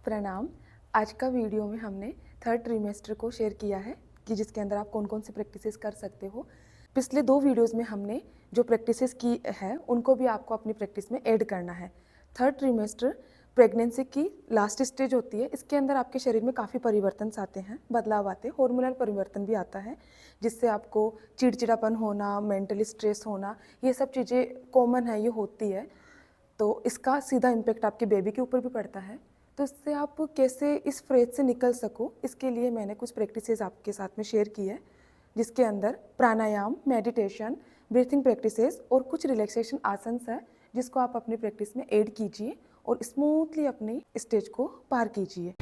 प्रणाम। आज का वीडियो में हमने थर्ड ट्रिमेस्टर को शेयर किया है कि जिसके अंदर आप कौन कौन सी प्रैक्टिसेस कर सकते हो। पिछले 2 वीडियोस में हमने जो प्रैक्टिसेस की है उनको भी आपको अपनी प्रैक्टिस में ऐड करना है। थर्ड ट्रिमेस्टर प्रेगनेंसी की लास्ट स्टेज होती है। इसके अंदर आपके शरीर में काफ़ी परिवर्तन आते हैं, बदलाव आते हैं, हार्मोनल परिवर्तन भी आता है, जिससे आपको चिड़चिड़ापन होना, मेंटली स्ट्रेस होना, ये सब चीज़ें कॉमन है, ये होती है। तो इसका सीधा इम्पैक्ट आपके बेबी के ऊपर भी पड़ता है। तो इससे आप कैसे इस फ्रेज से निकल सको, इसके लिए मैंने कुछ प्रैक्टिसेस आपके साथ में शेयर की है, जिसके अंदर प्राणायाम, मेडिटेशन, ब्रीथिंग प्रैक्टिसेस और कुछ रिलैक्सेशन आसन्स है, जिसको आप अपनी प्रैक्टिस में ऐड कीजिए और स्मूथली अपनी स्टेज को पार कीजिए।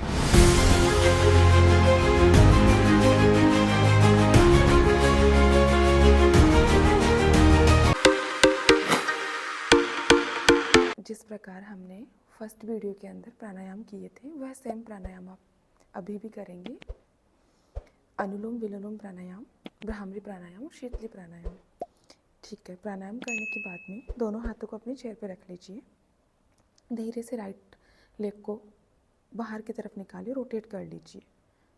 जिस प्रकार हमने फर्स्ट वीडियो के अंदर प्राणायाम किए थे, वह सेम प्राणायाम आप अभी भी करेंगे। अनुलोम विलोम प्राणायाम, भ्रामरी प्राणायाम, शीतली प्राणायाम। ठीक है, प्राणायाम करने के बाद में दोनों हाथों को अपनी चेयर पर रख लीजिए। धीरे से राइट लेग को बाहर की तरफ निकालिए, रोटेट कर लीजिए।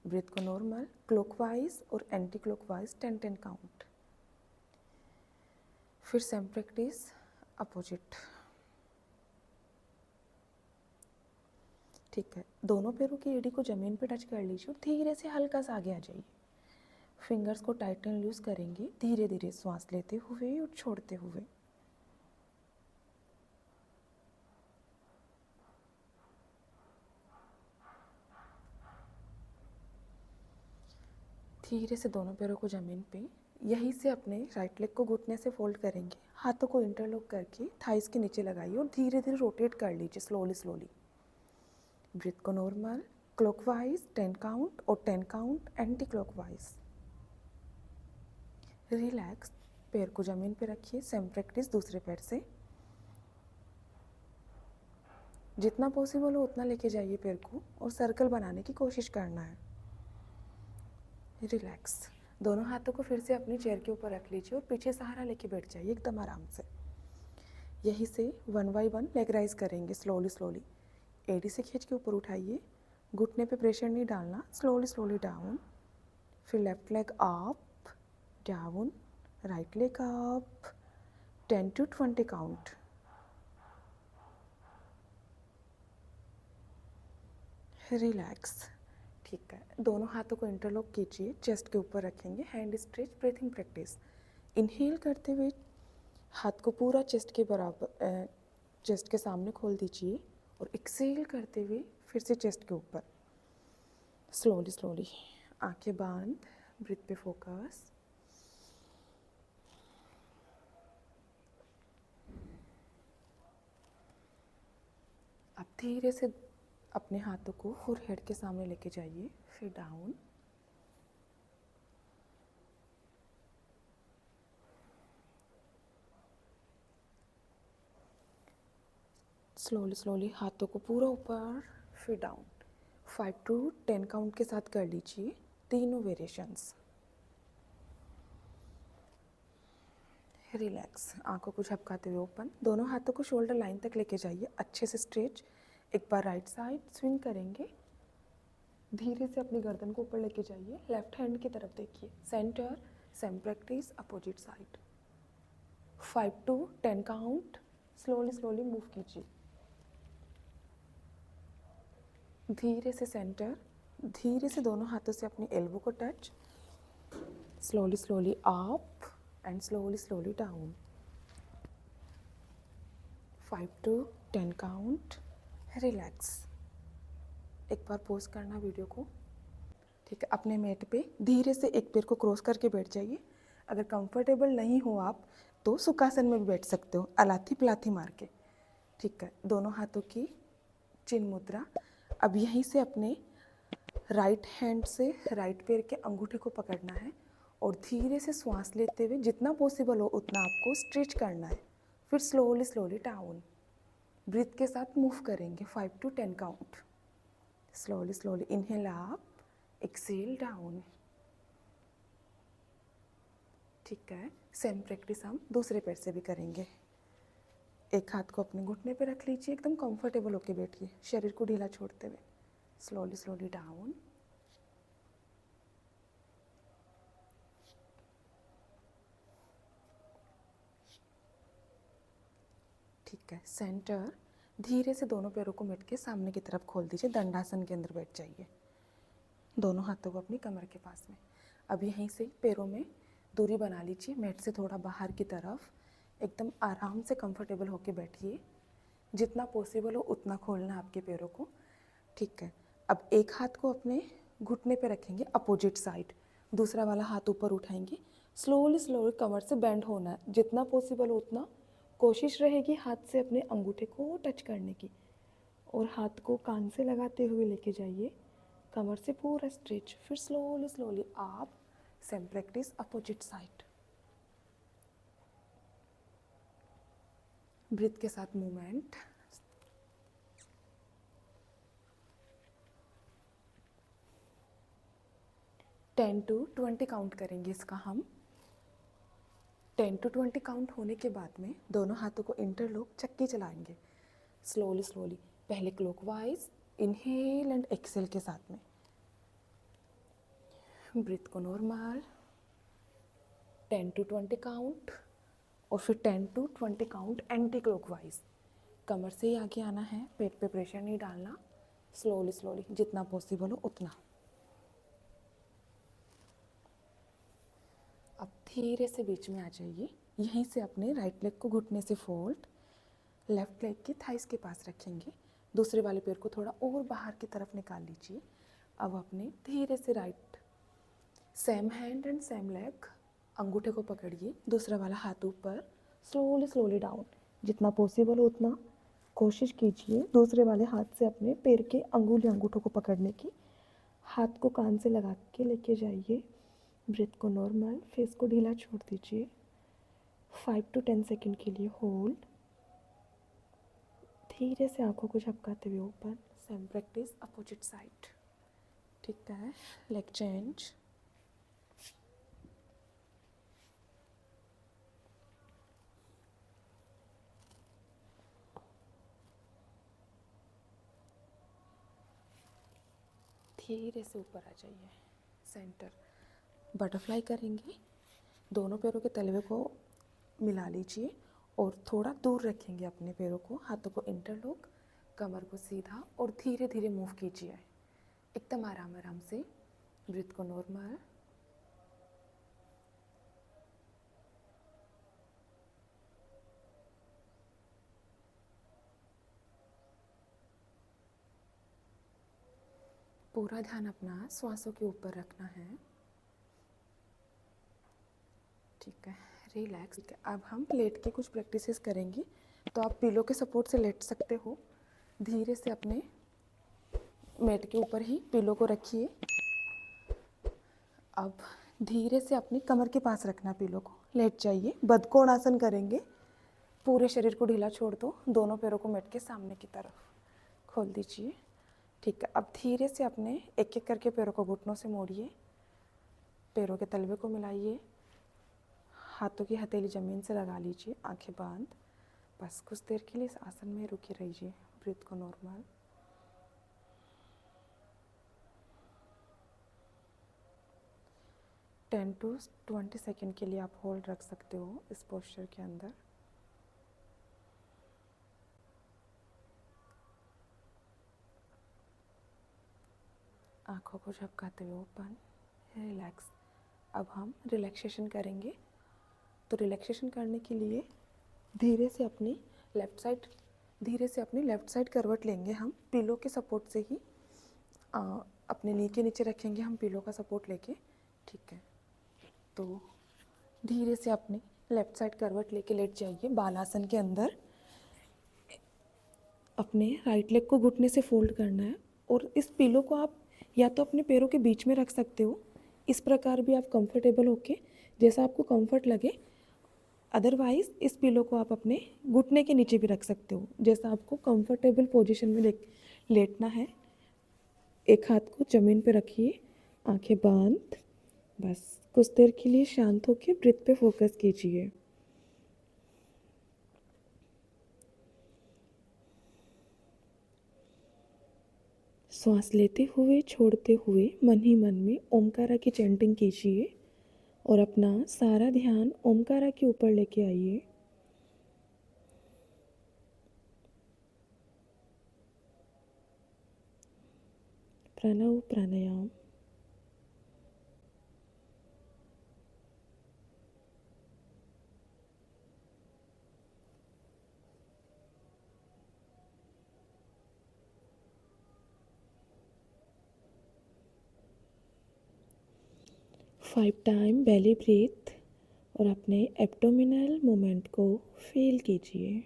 ब्रीथ को नॉर्मल, क्लॉकवाइज और एंटी क्लॉकवाइज 10-10 काउंट। फिर सेम प्रैक्टिस अपोजिट। ठीक है, दोनों पैरों की एड़ी को ज़मीन पे टच कर लीजिए और धीरे से हल्का सा आगे आ जाइए। फिंगर्स को टाइट एंड लूज करेंगे, धीरे धीरे सांस लेते हुए और छोड़ते हुए। धीरे से दोनों पैरों को ज़मीन पे, यहीं से अपने राइट लेग को घुटने से फोल्ड करेंगे। हाथों को इंटरलॉक करके थाइस के नीचे लगाइए और धीरे धीरे रोटेट कर लीजिए, स्लोली स्लोली। ब्रीथ को नॉर्मल, क्लॉकवाइज 10 काउंट और 10 काउंट एंटी क्लॉकवाइज। रिलैक्स, पैर को ज़मीन पे रखिए। सेम प्रैक्टिस दूसरे पैर से। जितना पॉसिबल हो उतना लेके जाइए पैर को और सर्कल बनाने की कोशिश करना है। रिलैक्स, दोनों हाथों को फिर से अपनी चेयर के ऊपर रख लीजिए और पीछे सहारा लेके बैठ जाइए एकदम आराम से। यहीं से 1 बाय 1 लेग राइज करेंगे, स्लोली स्लोली। एड़ी से खींच के ऊपर उठाइए, घुटने पे प्रेशर नहीं डालना, स्लोली स्लोली डाउन। फिर left leg up, down, right leg up, 10 to 20 count. Relax. ठीक है, दोनों हाथों को इंटरलॉक कीजिए, चेस्ट के ऊपर रखेंगे, hand stretch, breathing practice. Inhale करते हुए हाथ को पूरा चेस्ट के बराबर, चेस्ट के सामने खोल दीजिए और एक्सेल करते हुए फिर से चेस्ट के ऊपर, स्लोली स्लोली। आंखें बंद, ब्रीथ पे फोकस। अब धीरे से अपने हाथों को फोरहेड के सामने लेके जाइए, फिर डाउन। स्लोली स्लोली हाथों को पूरा ऊपर, फिर डाउन। 5 to 10 काउंट के साथ कर लीजिए तीनों वेरिएशंस। रिलैक्स, आंखों को झपकाते हुए ओपन। दोनों हाथों को शोल्डर लाइन तक लेके जाइए, अच्छे से स्ट्रेच। एक बार राइट साइड स्विंग करेंगे, धीरे से अपनी गर्दन को ऊपर लेके जाइए, लेफ्ट हैंड की तरफ देखिए, centre. Same practice opposite side. 5 to 10 count, slowly slowly move कीजिए। धीरे से सेंटर, धीरे से दोनों हाथों से अपनी एल्बो को touch, slowly slowly up and slowly slowly down. 5 to 10 count. Relax, एक बार पॉज करना वीडियो को। ठीक है, अपने मैट पे धीरे से एक पैर को क्रॉस करके बैठ जाइए। अगर कंफर्टेबल नहीं हो आप तो सुखासन में भी बैठ सकते हो, अलाथी पलाथी मार के। ठीक है, दोनों हाथों की चिन्ह मुद्रा। अब यहीं से अपने राइट हैंड से राइट पैर के अंगूठे को पकड़ना है और धीरे से श्वास लेते हुए जितना पॉसिबल हो उतना आपको स्ट्रेच करना है। फिर स्लोली स्लोली डाउन, ब्रीथ के साथ मूव करेंगे। 5 to 10 count. Slowly slowly inhale up, exhale down. ठीक है, सेम प्रैक्टिस हम दूसरे पैर से भी करेंगे। एक हाथ को अपने घुटने पे रख लीजिए, एकदम कंफर्टेबल होके बैठिए, शरीर को ढीला छोड़ते हुए। slowly slowly down. ठीक है, सेंटर धीरे से दोनों पैरों को मिट के सामने की तरफ खोल दीजिए, दंडासन के अंदर बैठ जाइए, दोनों हाथों को अपनी कमर के पास में। अब यहीं से पैरों में दूरी बना लीजिए, मैट से थोड़ा बाहर की तरफ, एकदम आराम से कंफर्टेबल होके बैठिए, जितना पॉसिबल हो उतना खोलना आपके पैरों को। ठीक है, अब एक हाथ को अपने घुटने पे रखेंगे अपोजिट साइड, दूसरा वाला हाथ ऊपर उठाएंगे, स्लोली स्लोली कमर से बेंड होना है, जितना पॉसिबल हो उतना कोशिश रहेगी हाथ से अपने अंगूठे को टच करने की, और हाथ को कान से लगाते हुए लेके जाइए, कमर से पूरा स्ट्रेच, फिर स्लोली स्लोली आप same practice opposite side. Breath के साथ मूवमेंट। टेन टू 20 काउंट करेंगे इसका हम। 10 to 20 काउंट होने के बाद में दोनों हाथों को इंटरलॉक चक्की चलाएंगे, स्लोली स्लोली, पहले क्लॉकवाइज, इनहेल एंड एक्सेल के साथ में। ब्रीथ को नॉर्मल, 10 to 20 काउंट, और फिर 10 to 20 काउंट एंटी क्लॉकवाइज। कमर से ही आगे आना है, पेट पे प्रेशर नहीं डालना, स्लोली स्लोली, जितना पॉसिबल हो उतना। अब धीरे से बीच में आ जाइए, यहीं से अपने राइट लेग को घुटने से फोल्ड, लेफ्ट लेग की थाइस के पास रखेंगे, दूसरे वाले पैर को थोड़ा और बाहर की तरफ निकाल लीजिए। अब अपने धीरे से right, same hand and same leg, अंगूठे को पकड़िए, दूसरा वाला हाथ ऊपर, स्लोली स्लोली डाउन, जितना पॉसिबल हो उतना कोशिश कीजिए दूसरे वाले हाथ से अपने पैर के अंगुली अंगूठों को पकड़ने की, हाथ को कान से लगा के लेके जाइए। ब्रेथ को नॉर्मल, फेस को ढीला छोड़ दीजिए, 5 to 10 सेकेंड के लिए होल्ड, धीरे से आंखों को झपकाते हुए open. Same practice opposite side. ठीक है, लेग चेंज। धीरे से ऊपर आ जाइए, सेंटर, बटरफ्लाई करेंगे, दोनों पैरों के तलवे को मिला लीजिए और थोड़ा दूर रखेंगे अपने पैरों को, हाथों को इंटरलॉक, कमर को सीधा, और धीरे धीरे मूव कीजिए, एकदम आराम आराम से। ब्रीथ को नॉर्मल, पूरा ध्यान अपना श्वासों के ऊपर रखना है। ठीक है, रिलैक्स। ठीक है, अब हम लेट के कुछ प्रैक्टिसेस करेंगे, तो आप पिलो के सपोर्ट से लेट सकते हो, धीरे से अपने मैट के ऊपर ही पिलो को रखिए। अब धीरे से अपनी कमर के पास रखना पिलो को, लेट जाइए, बदकोणासन करेंगे, पूरे शरीर को ढीला छोड़ दो, दोनों पैरों को मैट के सामने की तरफ खोल दीजिए। ठीक है, अब धीरे से अपने एक एक करके पैरों को घुटनों से मोड़िए, पैरों के तलवे को मिलाइए, हाथों की हथेली ज़मीन से लगा लीजिए, आंखें बंद, बस कुछ देर के लिए इस आसन में रुके रहिए। ब्रीथ को नॉर्मल, टेन टू 20 सेकेंड के लिए आप होल्ड रख सकते हो इस पोस्चर के अंदर। आंखों को झपकाते हुए ओपन, रिलैक्स। अब हम रिलैक्सेशन करेंगे, तो रिलैक्सेशन करने के लिए धीरे से अपनी लेफ़्ट साइड करवट लेंगे हम, पिलो के सपोर्ट से ही अपने नी के नीचे रखेंगे हम पिलो का सपोर्ट लेके। ठीक है, तो धीरे से अपनी लेफ़्ट साइड करवट लेके लेट जाइए बालासन के अंदर। अपने राइट लेग को घुटने से फोल्ड करना है, और इस पिलो को आप या तो अपने पैरों के बीच में रख सकते हो, इस प्रकार भी आप कंफर्टेबल होके, जैसा आपको कंफर्ट लगे। अदरवाइज़ इस पिलो को आप अपने घुटने के नीचे भी रख सकते हो, जैसा आपको कंफर्टेबल पोजीशन में लेटना है। एक हाथ को ज़मीन पे रखिए, आंखें बंद, बस कुछ देर के लिए शांत होकर ब्रीथ पे फोकस कीजिए। श्वास लेते हुए छोड़ते हुए मन ही मन में ओमकारा की चैंटिंग कीजिए और अपना सारा ध्यान ओमकारा के ऊपर लेके आइए। प्रणव प्राणायाम। फाइव टाइम बेली ब्रीथ और अपने एब्डोमिनल मूवमेंट को फील कीजिए।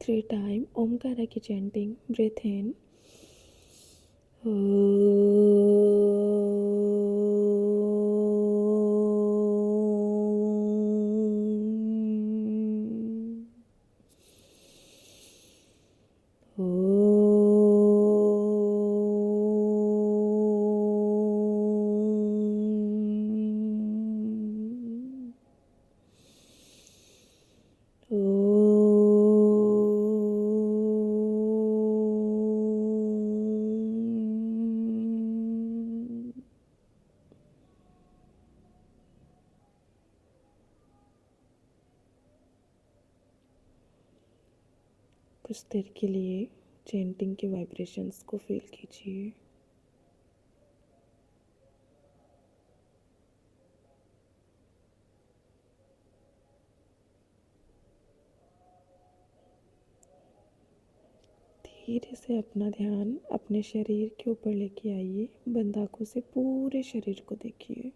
थ्री टाइम ओमकारा की चैंटिंग। ब्रेथ इन, कुछ देर के लिए चैंटिंग के वाइब्रेशंस को फील कीजिए। धीरे से अपना ध्यान अपने शरीर के ऊपर लेके आइए। बंद आंखों से पूरे शरीर को देखिए।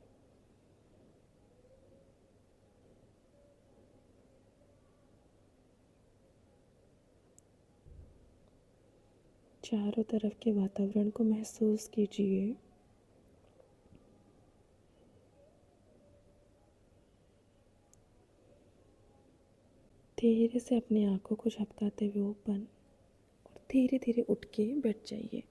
चारों तरफ के वातावरण को महसूस कीजिए। धीरे से अपनी आंखों को झपकाते हुए ओपन और धीरे धीरे उठ के बैठ जाइए।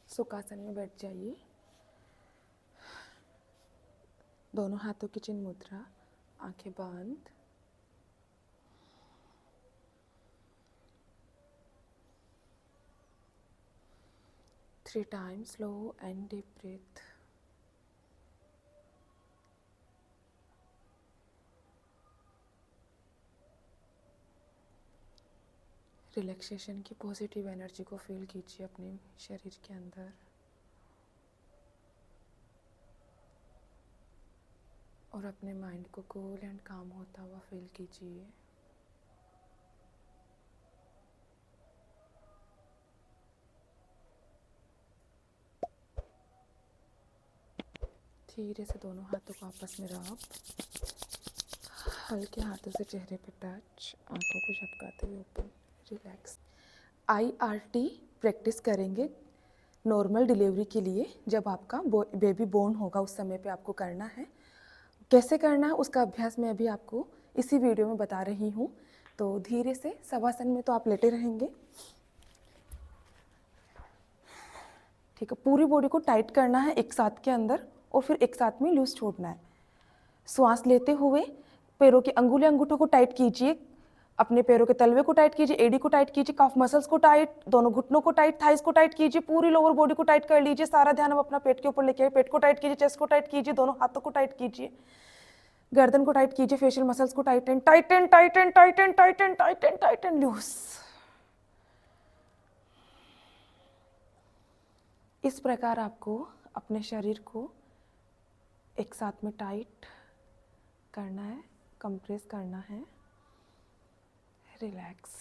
सुखासन में बैठ जाइए। दोनों हाथों की चिन्ह मुद्रा, आंखें बंद। Three times slow and deep breath. Relaxation की पॉजिटिव एनर्जी को फील कीजिए अपने शरीर के अंदर। और अपने माइंड को कूल एंड काम होता हुआ फील कीजिए। धीरे से दोनों हाथों को आपस में रब, हल्के हाथों से चेहरे पे टच, आंखों को झपकाते हुए ओपन, रिलैक्स। IRT प्रैक्टिस करेंगे नॉर्मल डिलीवरी के लिए। जब आपका बेबी बोर्न होगा उस समय पे आपको करना है। कैसे करना है उसका अभ्यास मैं अभी आपको इसी वीडियो में बता रही हूँ। तो धीरे से शवासन में तो आप लेटे रहेंगे, ठीक है। पूरी बॉडी को टाइट करना है एक साथ के अंदर और फिर एक साथ में लूज छोड़ना है। श्वास लेते हुए पैरों के अंगुली अंगूठों को टाइट कीजिए, अपने पैरों के तलवे को टाइट कीजिए, एडी को टाइट कीजिए, काफ मसल्स को टाइट, दोनों घुटनों को टाइट, थाइस को टाइट कीजिए, पूरी लोअर बॉडी को टाइट कर लीजिए। सारा ध्यान अब अपना पेट के ऊपर लेके आइए। पेट को टाइट कीजिए, चेस्ट को टाइट कीजिए, दोनों हाथों को टाइट कीजिए, गर्दन को टाइट कीजिए, फेशियल मसल्स को tighten tighten tighten tighten tighten tighten tighten loose. इस प्रकार आपको अपने शरीर को एक साथ में टाइट करना है, कंप्रेस करना है, रिलैक्स।